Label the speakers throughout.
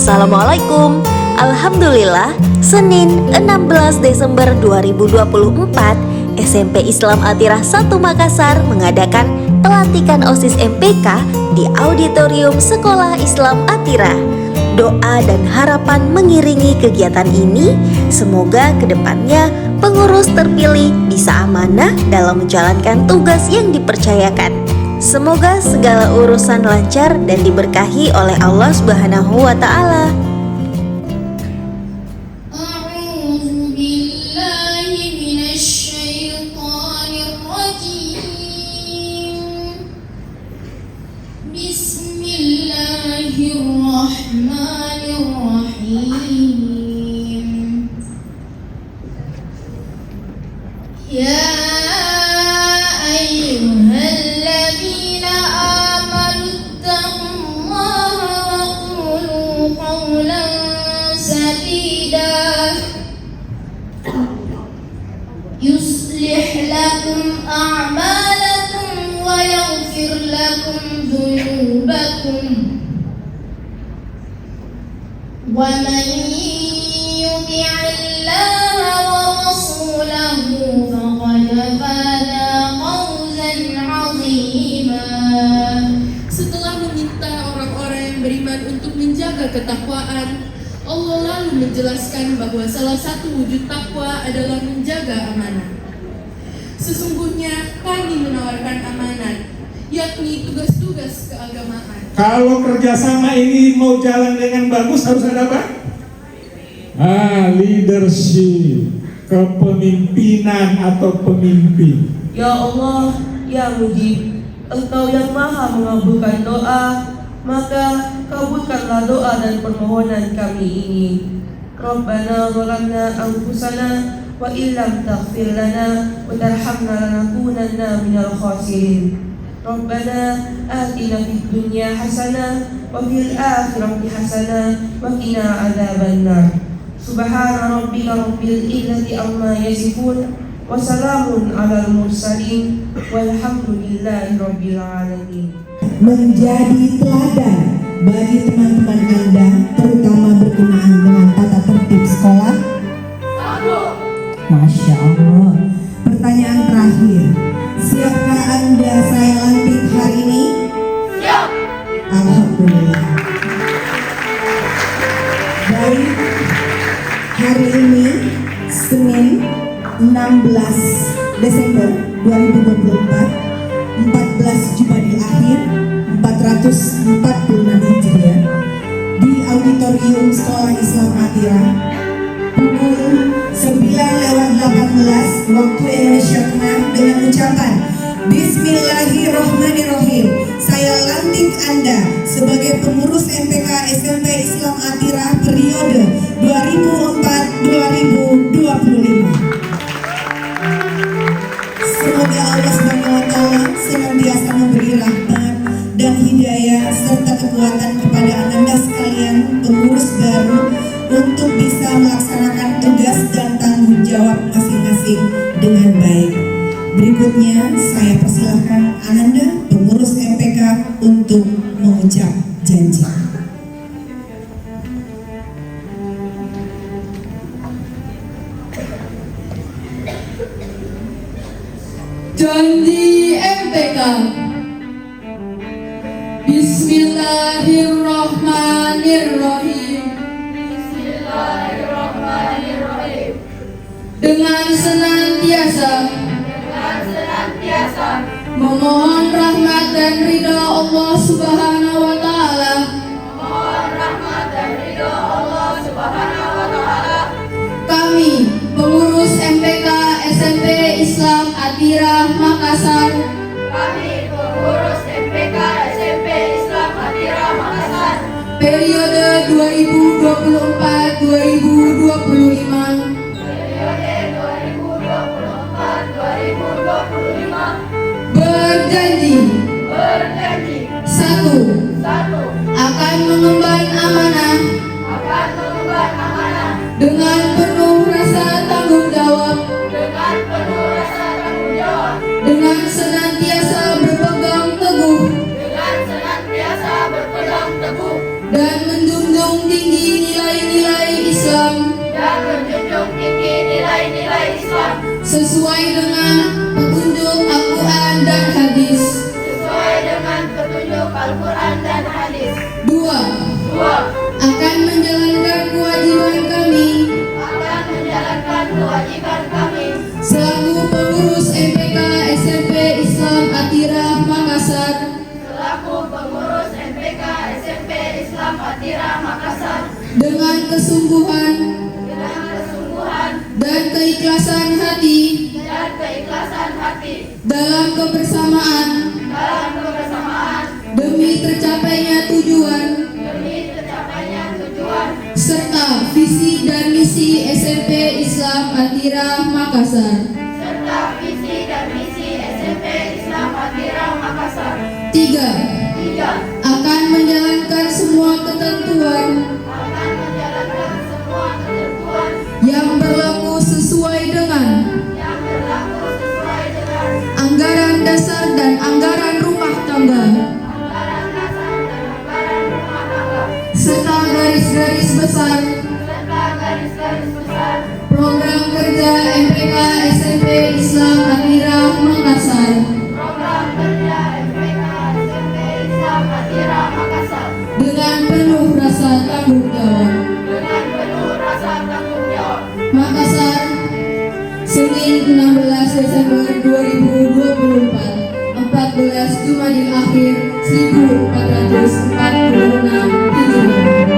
Speaker 1: Assalamualaikum. Alhamdulillah, Senin 16 Desember 2024, SMP Islam Atirah 1 Makassar mengadakan pelantikan OSIS MPK di Auditorium Sekolah Islam Atirah. Doa dan harapan mengiringi kegiatan ini. Semoga kedepannya pengurus terpilih bisa amanah dalam menjalankan tugas yang dipercayakan. Semoga segala urusan lancar dan diberkahi oleh Allah Subhanahu wa Ta'ala.
Speaker 2: Bismillahirrahmanirrahim. Ya ayyuhalladzina amanu taqullaha wa qulu qawlan sadida yuslih lakum a'malakum wa yaghfir lakum dhunubakum wa man yuti'illaha wa rasulahu faqad faza fawzan 'azima.
Speaker 3: Setelah meminta orang-orang yang beriman untuk menjaga ketakwaan, Allah lalu menjelaskan bahwa salah satu wujud takwa adalah menjaga amanah. Sesungguhnya kami menawarkan amanat, yakni tugas-tugas keagamaan.
Speaker 4: Kalau kerjasama ini mau jalan dengan bagus harus ada apa? Leadership, kepemimpinan atau pemimpin.
Speaker 5: Ya Allah, ya Mujib, Engkau yang maha mengabulkan doa, maka kabulkanlah doa dan permohonan kami ini. Rabbana zalamna anfusana wa illam taghfir lana wa tarhamna lanakunanna minal khasirin. Rabbana atina fid dunya hasanah wa fil akhirati hasanah wa qina adzabannar. Subhana rabbika rabbil izzati amma yasifun wa salamun alal mursalin walhamdulillahi rabbil alamin.
Speaker 6: Menjadi teladan bagi teman-teman Anda, terutama berkenaan dengan tata tertib sekolah. Masya Allah. Pertanyaan terakhir, siapkah Anda saya lantik hari ini? Siap. Alhamdulillah. Baik, hari ini Senin 16 Desember 2024, 14 Jumadil Akhir 446 Hijriah, di Auditorium Sekolah Islam Atirah pukul 9:18 waktu Indonesia Tengah dengan ucapan Bismillahirrahmanirrahim. Saya lantik Anda sebagai pengurus MPK SMP Islam Atirah periode 2004-2025. Semoga Allah SWT senantiasa memberi rahmat dan hidayah serta kekuatan kepada Anda sekalian pengurus baru untuk bisa melaksanakan tugas dan tanggung jawab masing-masing dengan baik. Berikutnya saya persilahkan Ananda, pengurus MPK, untuk mengucap janji.
Speaker 3: Janji MPK. Bismillahirrahmanirrahim.
Speaker 2: Bismillahirrahmanirrahim.
Speaker 3: Dengan senantiasa memohon rahmat dan ridha Allah Subhanahu wa Ta'ala. Kami pengurus MPK SMP Islam Atirah Makassar. Periode 2024-2025. Berjanji. Satu. Akan mengemban amanah. Dengan penuh rasa tanggung jawab. Dengan senantiasa berpegang teguh dan menjunjung tinggi nilai-nilai Islam sesuai dengan petunjuk Al-Quran dan hadis. 2. Akan menjalankan kewajiban kami selaku pengurus MPK SMP Islam Atirah Makassar dengan kesungguhan dan keikhlasan hati dalam kebersamaan demi tercapainya tujuan serta visi dan misi SMP Islam Atirah Makassar. 3. Akan menjalankan semua ketentuan yang berlaku sesuai dengan anggaran dasar dan anggaran rumah tangga serta garis-garis besar program kerja MPK SMP Islam Atirah Makassar dengan penuh rasa tanggung jawab. Makassar, Senin 16 Desember 2024, 14 Jumadil Akhir 1446 Hijriah.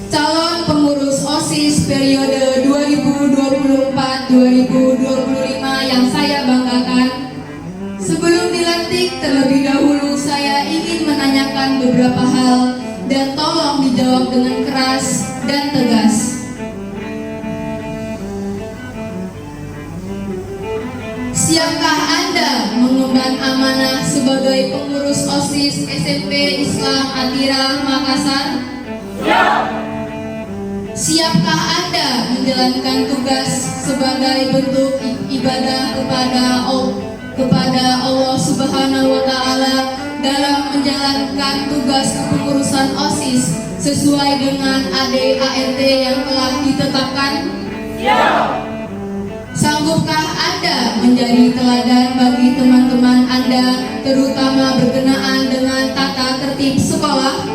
Speaker 3: Calon pengurus OSIS periode 2024-2025 yang saya banggakan, sebelum dilantik terlebih dahulu saya ingin menanyakan beberapa hal dan tolong dijawab dengan keras dan tegas. Siapkah Anda mengemban amanah sebagai pengurus OSIS SMP Islam Atirah Makassar? Siapkah Anda menjalankan tugas sebagai bentuk ibadah kepada Allah Subhanahu wa Ta'ala dalam menjalankan tugas kepengurusan OSIS sesuai dengan ADART yang telah ditetapkan? Sanggupkah Anda menjadi teladan bagi teman-teman Anda, terutama berkenaan dengan tata tertib sekolah?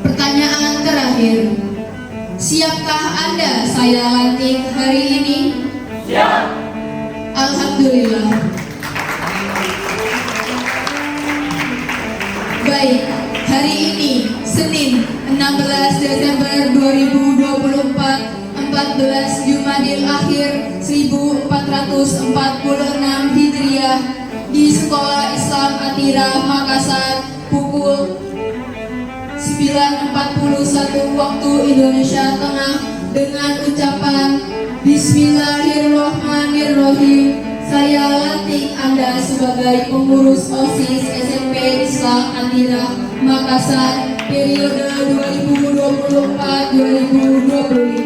Speaker 3: Pertanyaan terakhir, siapkah Anda saya lantik hari ini? Siap. Alhamdulillah. Baik, hari ini Senin 16 Desember 2024, 14 Jumadil Akhir 1446 Hijriah di Sekolah Islam Atirah Makassar pukul 9.41 waktu Indonesia Tengah dengan ucapan Bismillahirrahmanirrahim. Saya lantik Anda sebagai pengurus OSIS SMP Islam Atirah Makassar periode 2024-2025.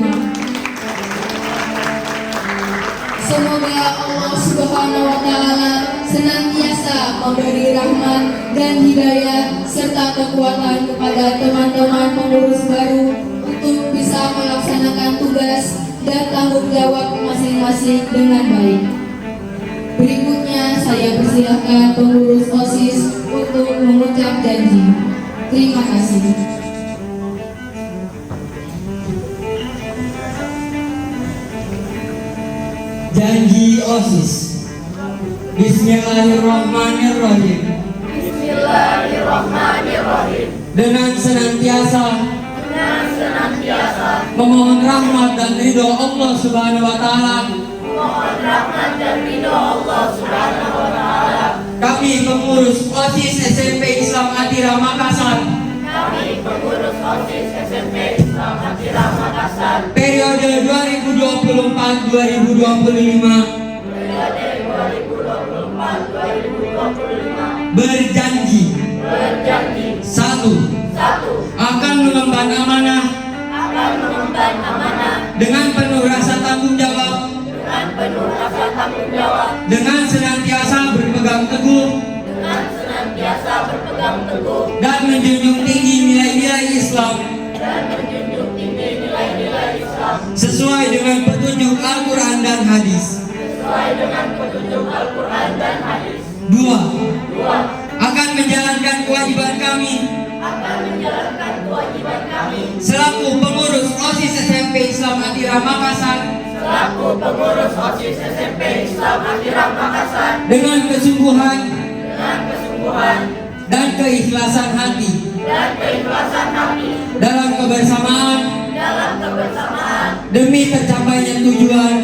Speaker 3: Semoga Allah Subhanahu wa Ta'ala senantiasa memberi rahmat dan hidayah serta kekuatan kepada teman-teman pengurus baru untuk bisa melaksanakan tugas dan tanggung jawab masing-masing dengan baik. Berikutnya saya persilahkan pengurus OSIS untuk mengucap janji. Terima kasih.
Speaker 7: Janji OSIS. Bismillahirrahmanirrahim. Dengan senantiasa memohon rahmat dan ridho Allah Subhanahu wa Ta'ala. Kami pengurus OSIS SMP Islam Atira Makassar. Periode 2024-2025 berjanji. Satu, akan mengemban amanah dengan penuh rasa tanggung jawab, dengan senantiasa berpegang teguh dan menjunjung tinggi nilai-nilai Islam sesuai dengan petunjuk Al-Quran dan Hadis. Dua, akan menjalankan kewajiban kami selaku pengurus OSIS SMP Islam Atira Makassar dengan kesungguhan dan keikhlasan hati dalam kebersamaan demi tercapainya tujuan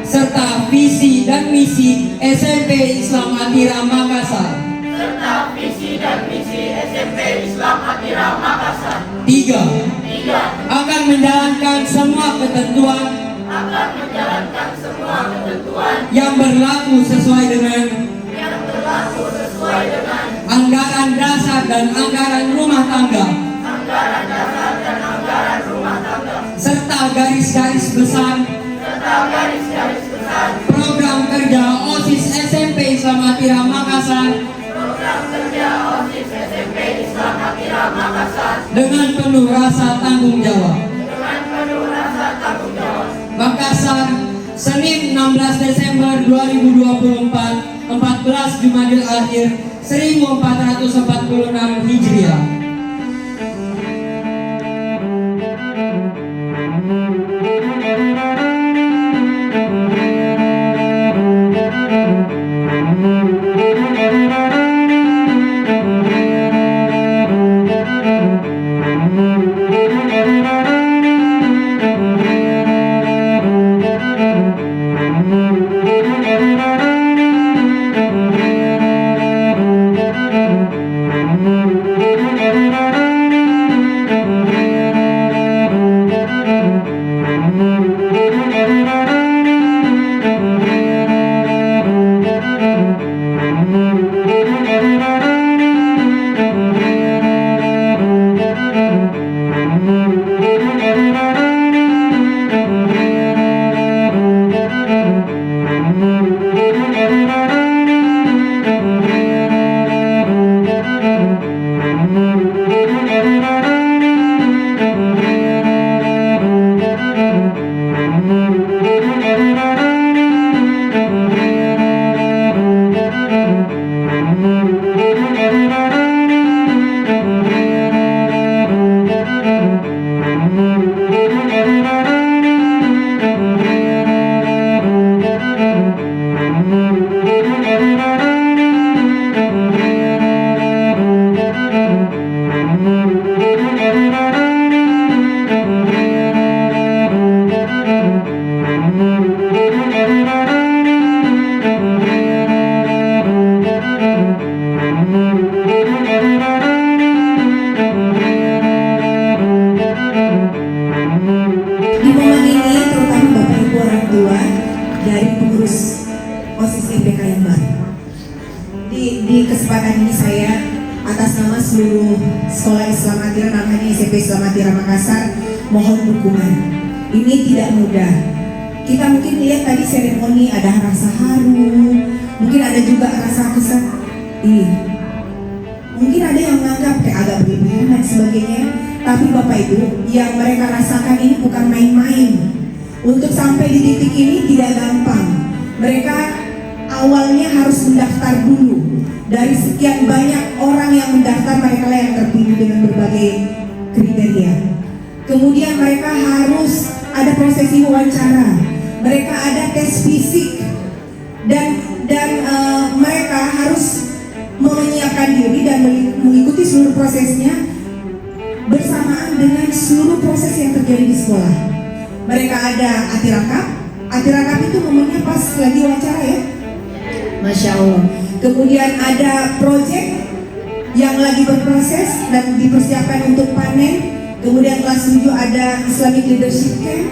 Speaker 7: serta visi dan misi SMP Islam Atira Makassar. Tiga, akan menjalankan semua ketentuan yang berlaku sesuai dengan anggaran dasar dan anggaran rumah tangga serta garis-garis besar program kerja OSIS SMP Islam Atira Makassar dengan penuh rasa tanggung jawab. Makassar, Senin 16 Desember 2024, 14 Jumadil Akhir 1446 Hijriah. Di kesempatan ini saya atas nama seluruh sekolah Islam Atira, namanya SMP Islam Atira Makassar, mohon dukungan. Ini tidak mudah.
Speaker 6: kita mungkin lihat tadi seremoni ada rasa haru, mungkin ada juga rasa kesedih, mungkin ada yang menganggap kayak agak berlebihan dan sebagainya. Tapi Bapak Ibu, yang mereka rasakan ini bukan main-main. Untuk sampai di titik ini tidak gampang. Mereka awalnya harus mendaftar dulu. Dari sekian banyak orang yang mendaftar, mereka lah yang terpilih dengan berbagai kriteria. Kemudian mereka harus ada prosesi wawancara, mereka ada tes fisik, dan mereka harus menyiapkan diri dan mengikuti seluruh prosesnya bersamaan dengan seluruh proses yang terjadi di sekolah. Mereka ada atirakap itu momennya pas lagi wawancara ya, Masya Allah. Kemudian ada project yang lagi berproses dan dipersiapkan untuk panen. Kemudian kelas 7 ada Islamic Leadership Camp.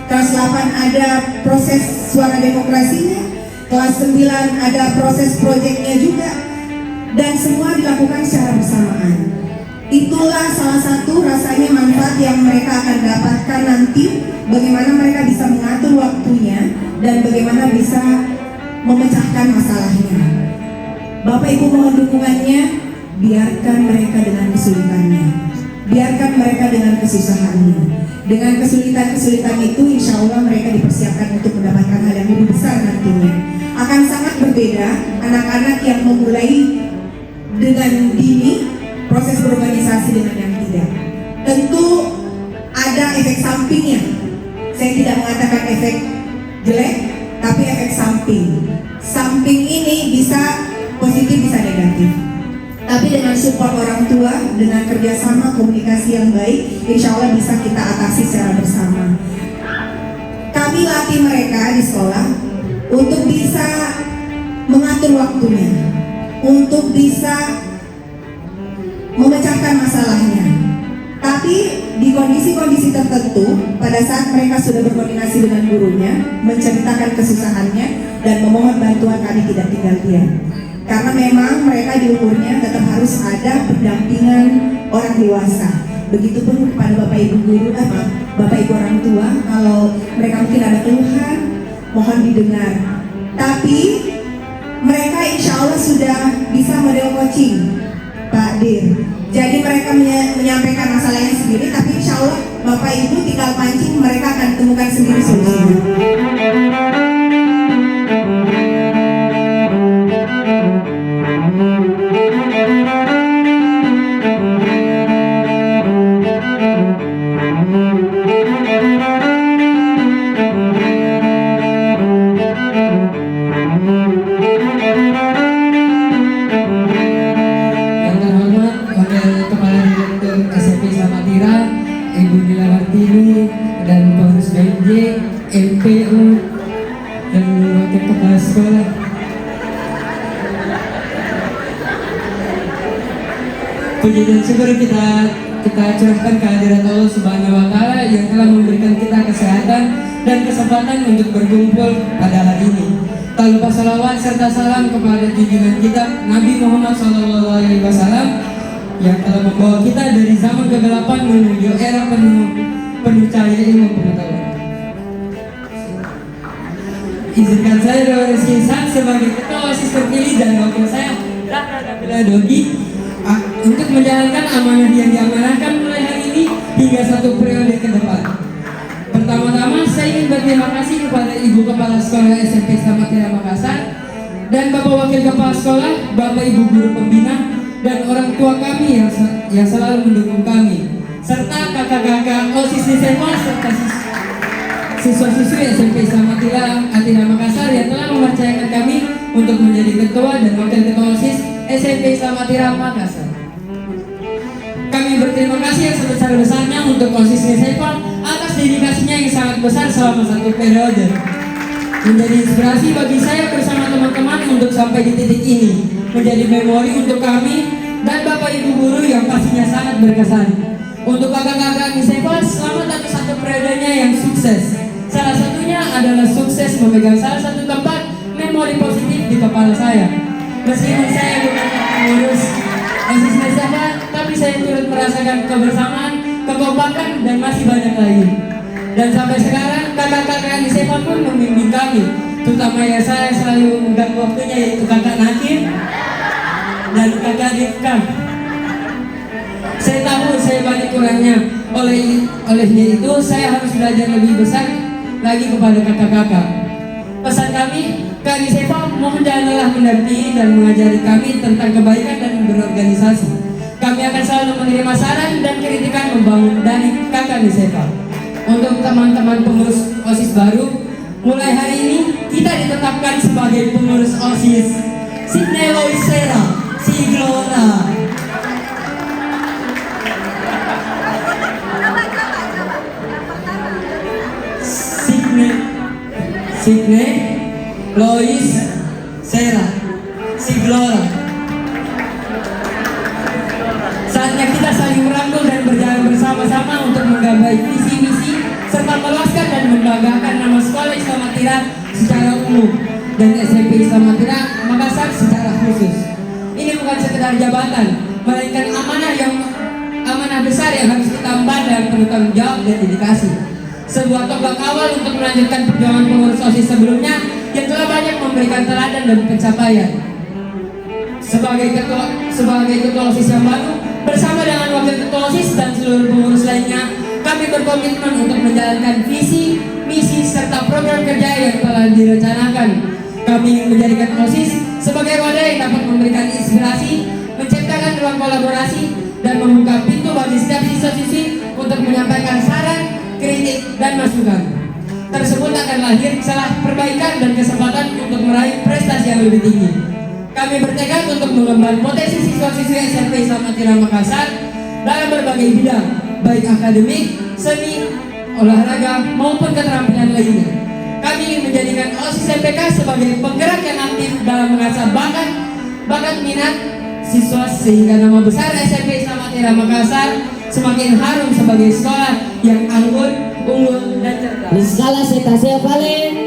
Speaker 6: Kelas 8 ada proses suara demokrasinya. Kelas 9 ada proses projectnya juga. Dan semua dilakukan secara bersamaan. Itulah salah satu rasanya manfaat yang mereka akan dapatkan nanti. Bagaimana mereka bisa mengatur waktunya dan bagaimana bisa memecahkan masalahnya. Bapak Ibu mohon dukungannya. Biarkan mereka dengan kesulitannya, biarkan mereka dengan kesusahannya. Dengan kesulitan-kesulitan itu insya Allah mereka dipersiapkan untuk mendapatkan hal yang lebih besar nantinya. Akan sangat berbeda anak-anak yang memulai dengan dini proses berorganisasi dengan yang tidak. Tentu ada efek sampingnya. Saya tidak mengatakan efek jelek, tapi efek samping. Samping ini bisa positif bisa negatif. Tapi dengan support orang tua, dengan kerjasama komunikasi yang baik, insya Allah bisa kita atasi secara bersama. Kami latih mereka di sekolah untuk bisa mengatur waktunya, untuk bisa memecahkan masalahnya. Tapi di kondisi-kondisi tertentu, pada saat mereka sudah berkoordinasi dengan gurunya, menceritakan kesusahannya, dan memohon bantuan, kami tidak tinggal diam. Karena memang mereka di umurnya tetap harus ada pendampingan orang dewasa. Begitupun kepada Bapak Ibu guru, Bapak Ibu orang tua, kalau mereka mungkin ada keluhan, mohon didengar. Tapi mereka insya Allah sudah bisa model coaching, Pak Dir. Jadi mereka menyampaikan masalahnya sendiri, tapi insya Allah Bapak Ibu tinggal pancing, mereka akan temukan sendiri solusinya.
Speaker 8: MPU dan wakil kepala sekolah. Puji dan syukur kita curahkan kehadirat Allah Subhanahu wa Ta'ala yang telah memberikan kita kesehatan dan kesempatan untuk berkumpul pada hari ini. Tak lupa salawat serta salam kepada junjungan kita Nabi Muhammad SAW yang telah membawa kita dari zaman kegelapan menuju era penuh cahaya ilmu pengetahuan. Izinkan saya Dewa Rizky Ihsan sebagai ketua OSIS terpilih dan wakil saya Zahra Nabila Dogi untuk menjalankan amanah yang diamanahkan mulai hari ini hingga 1 periode ke depan. Pertama-tama saya ingin berterima kasih kepada Ibu Kepala Sekolah SMP Islam Atira Makassar dan Bapak Wakil Kepala Sekolah, Bapak Ibu Guru Pembina dan orang tua kami yang selalu mendukung kami, serta kakak-kakak OSIS Nisema serta siswa-siswi SMP Islam Atira Makassar yang telah mempercayakan kami untuk menjadi ketua dan wakil ketua OSIS SMP Islam Atira Makassar. Kami berterima kasih yang sebesar-besarnya untuk OSIS Nisema atas dedikasinya yang sangat besar selama 1 periode. Menjadi inspirasi bagi saya bersama teman-teman untuk sampai di titik ini, menjadi memori untuk kami dan Bapak Ibu guru yang pastinya sangat berkesan. Untuk kakak-kakak Nisema, selamat atas 1 periodenya yang sukses. Salah satunya adalah sukses memegang salah satu tempat memori positif di kepala saya. Meskipun saya bukan pengurus OSIS Nisema, tapi saya turut merasakan kebersamaan, kekompakan, dan masih banyak lagi. Dan sampai sekarang kakak-kakak Nisema pun kami, terutama ya saya selalu mengganggu waktunya, yaitu kakak Nakir dan kakak Rifka. Saya tahu saya banyak kurangnya, olehnya itu saya harus belajar lebih besar lagi kepada kakak-kakak. Pesan kami, Kak Nisefa mohon jangan lelah mendampingi dan mengajari kami tentang kebaikan dan berorganisasi. Kami akan selalu menerima saran dan kritikan membangun dari Kakak Nisefa. Untuk teman-teman pengurus OSIS baru, mulai hari ini kita ditetapkan sebagai pengurus OSIS Sidney Lois Sera, Siglora. Sidney Lois Sera, Siglora. Saatnya kita saling merangkul dan berjalan bersama-sama untuk menggapai visi misi serta meluaskan dan membanggakan nama sekolah Islam Atira secara umum dan SMP Islam Atira Makassar secara khusus. Ini bukan sekedar jabatan, melainkan amanah besar yang harus kita emban dan penuh tanggung jawab dan dedikasi. Sebuah tonggak awal untuk melanjutkan perjuangan pengurus OSIS sebelumnya yang telah banyak memberikan teladan dan pencapaian. Sebagai ketua OSIS yang baru, bersama dengan wakil ketua OSIS dan seluruh pengurus lainnya, kami berkomitmen untuk menjalankan visi, misi, serta program kerja yang telah direncanakan. Kami ingin menjadikan OSIS sebagai wadah yang dapat memberikan inspirasi, menciptakan ruang kolaborasi, dan membuka pintu bagi setiap siswa-siswi untuk menyampaikan saran, kritik, dan masukan. Tersebut akan lahir celah perbaikan dan kesempatan untuk meraih prestasi yang lebih tinggi. Kami bertekad untuk mengemban potensi siswa-siswi SMP Islam Atira Makassar dalam berbagai bidang, baik akademik, seni, olahraga, maupun keterampilan lainnya. Kami ingin menjadikan OSIS MPK sebagai penggerak yang aktif dalam mengasah bakat minat siswa sehingga nama besar SMP Islam Atira Makassar semakin harum sebagai sekolah yang anggun, unggul, dan cerdas.
Speaker 9: Miskala Seta Vale.